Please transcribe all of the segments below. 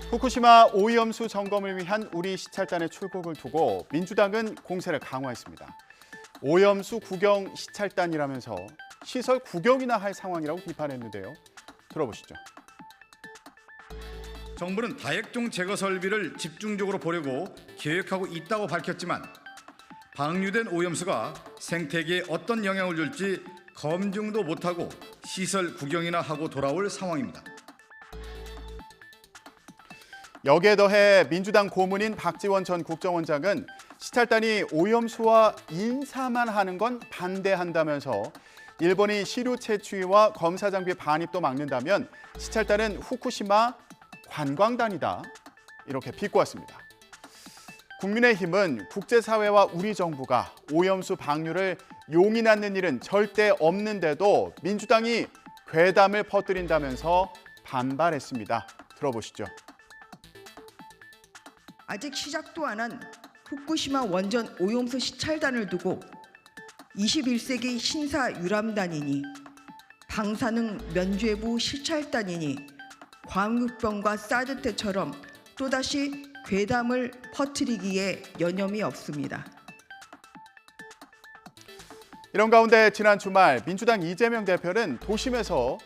후쿠시마 오염수 점검을 위한 우리 시찰단의 출국을 두고 민주당은 공세를 강화했습니다. 오염수 구경 시찰단이라면서 시설 구경이나 할 상황이라고 비판했는데요. 들어보시죠. 정부는 다액종 제거 설비를 집중적으로 보려고 계획하고 있다고 밝혔지만 방류된 오염수가 생태계에 어떤 영향을 줄지 검증도 못하고 시설 구경이나 하고 돌아올 상황입니다. 여기에 더해 민주당 고문인 박지원 전 국정원장은 시찰단이 오염수와 인사만 하는 건 반대한다면서 일본이 시료 채취와 검사 장비 반입도 막는다면 시찰단은 후쿠시마 관광단이다. 이렇게 비꼬았습니다. 국민의힘은 국제사회와 우리 정부가 오염수 방류를 용인하는 일은 절대 없는데도 민주당이 괴담을 퍼뜨린다면서 반발했습니다. 들어보시죠. 아직 시작도 안 한 후쿠시마 원전 오염수 시찰단을 두고 21세기 신사 유람단이니 방사능 면죄부 시찰단이니 광우병과 사드 때처럼 또다시 괴담을 퍼뜨리기에 여념이 없습니다. 이런 가운데 지난 주말 민주당 이재명 대표는 도심에서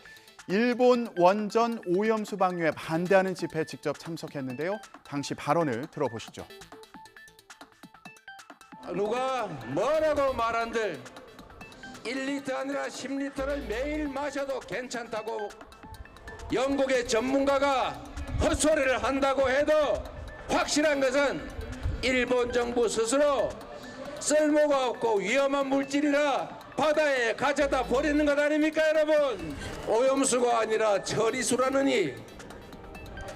일본 원전 오염수 방류에 반대하는 집회에 직접 참석했는데요. 당시 발언을 들어보시죠. 누가 뭐라고 말한들 1리터 아니라 10리터를 매일 마셔도 괜찮다고 영국의 전문가가 헛소리를 한다고 해도 확실한 것은 일본 정부 스스로 쓸모가 없고 위험한 물질이라 바다에 가져다 버리는 것 아닙니까 여러분? 오염수가 아니라 처리수라느니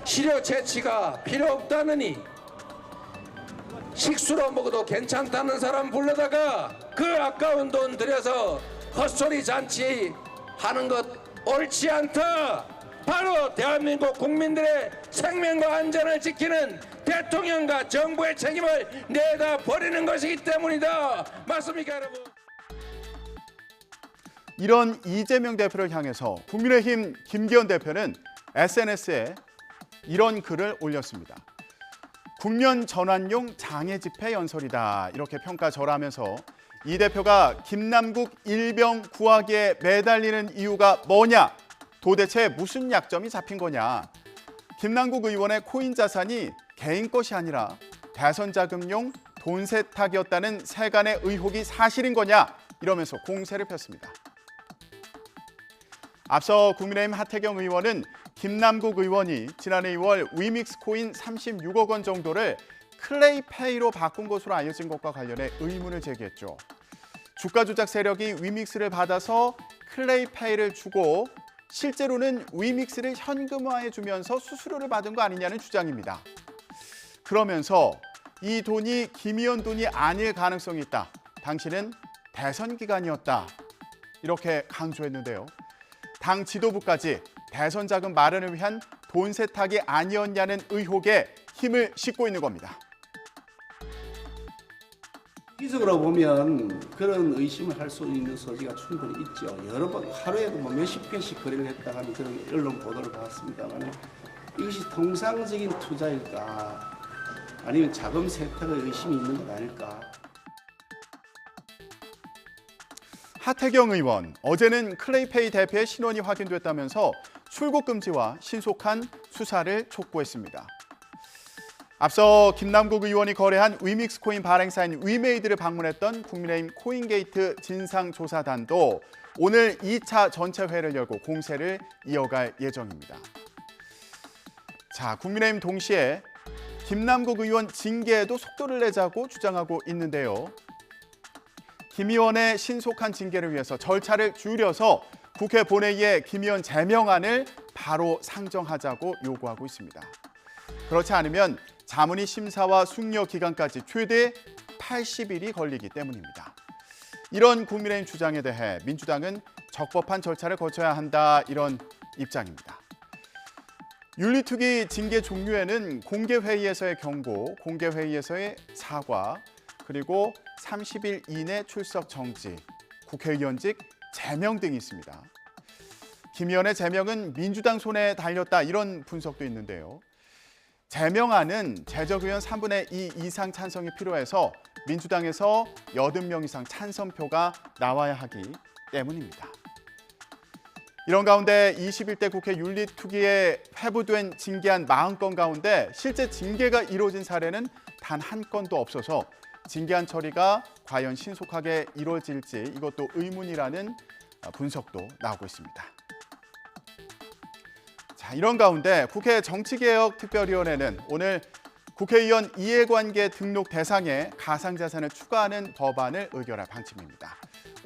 시료 채취가 필요 없다느니 식수로 먹어도 괜찮다는 사람 불러다가 그 아까운 돈 들여서 헛소리 잔치 하는 것 옳지 않다. 바로 대한민국 국민들의 생명과 안전을 지키는 대통령과 정부의 책임을 내다 버리는 것이기 때문이다. 맞습니까 여러분? 이런 이재명 대표를 향해서 국민의힘 김기현 대표는 SNS에 이런 글을 올렸습니다. 국면 전환용 장애 집회 연설이다. 이렇게 평가절하면서 이 대표가 김남국 일병 구하기에 매달리는 이유가 뭐냐? 도대체 무슨 약점이 잡힌 거냐? 김남국 의원의 코인 자산이 개인 것이 아니라 대선 자금용 돈 세탁이었다는 세간의 의혹이 사실인 거냐? 이러면서 공세를 폈습니다. 앞서 국민의힘 하태경 의원은 김남국 의원이 지난해 2월 위믹스 코인 36억 원 정도를 클레이페이로 바꾼 것으로 알려진 것과 관련해 의문을 제기했죠. 주가 조작 세력이 위믹스를 받아서 클레이페이를 주고 실제로는 위믹스를 현금화해 주면서 수수료를 받은 거 아니냐는 주장입니다. 그러면서 이 돈이 김 의원 돈이 아닐 가능성이 있다. 당시는 대선 기간이었다. 이렇게 강조했는데요. 당 지도부까지 대선 자금 마련을 위한 돈 세탁이 아니었냐는 의혹에 힘을 싣고 있는 겁니다. 기적으로 보면 그런 의심을 할 수 있는 소지가 충분히 있죠. 여러 번 하루에도 뭐 몇십 개씩 거래를 했다 하는 그런 언론 보도를 봤습니다만 이것이 통상적인 투자일까 아니면 자금 세탁의 의심이 있는 것 아닐까. 하태경 의원, 어제는 클레이페이 대표의 신원이 확인됐다면서 출국 금지와 신속한 수사를 촉구했습니다. 앞서 김남국 의원이 거래한 위믹스 코인 발행사인 위메이드를 방문했던 국민의힘 코인게이트 진상조사단도 오늘 2차 전체회를 열고 공세를 이어갈 예정입니다. 자, 국민의힘 동시에 김남국 의원 징계에도 속도를 내자고 주장하고 있는데요. 김 의원의 신속한 징계를 위해서 절차를 줄여서 국회 본회의에 김 의원 제명안을 바로 상정하자고 요구하고 있습니다. 그렇지 않으면 자문위 심사와 숙려 기간까지 최대 80일이 걸리기 때문입니다. 이런 국민의힘 주장에 대해 민주당은 적법한 절차를 거쳐야 한다 이런 입장입니다. 윤리특위 징계 종류에는 공개회의에서의 경고, 공개회의에서의 사과, 그리고 30일 이내 출석 정지, 국회의원직 제명 등이 있습니다. 김 의원의 제명은 민주당 손에 달렸다 이런 분석도 있는데요. 제명안은 재적의원 3분의 2 이상 찬성이 필요해서 민주당에서 80명 이상 찬성표가 나와야 하기 때문입니다. 이런 가운데 21대 국회 윤리특위에 회부된 징계안 40건 가운데 실제 징계가 이루어진 사례는 단 한 건도 없어서 징계안 처리가 과연 신속하게 이루어질지 이것도 의문이라는 분석도 나오고 있습니다. 자, 이런 가운데 국회 정치개혁특별위원회는 오늘 국회의원 이해관계 등록 대상에 가상자산을 추가하는 법안을 의결할 방침입니다.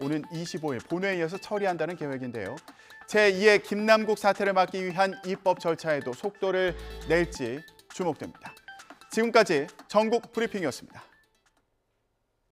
오는 25일 본회의에서 처리한다는 계획인데요. 제2의 김남국 사태를 막기 위한 입법 절차에도 속도를 낼지 주목됩니다. 지금까지 전국 브리핑이었습니다.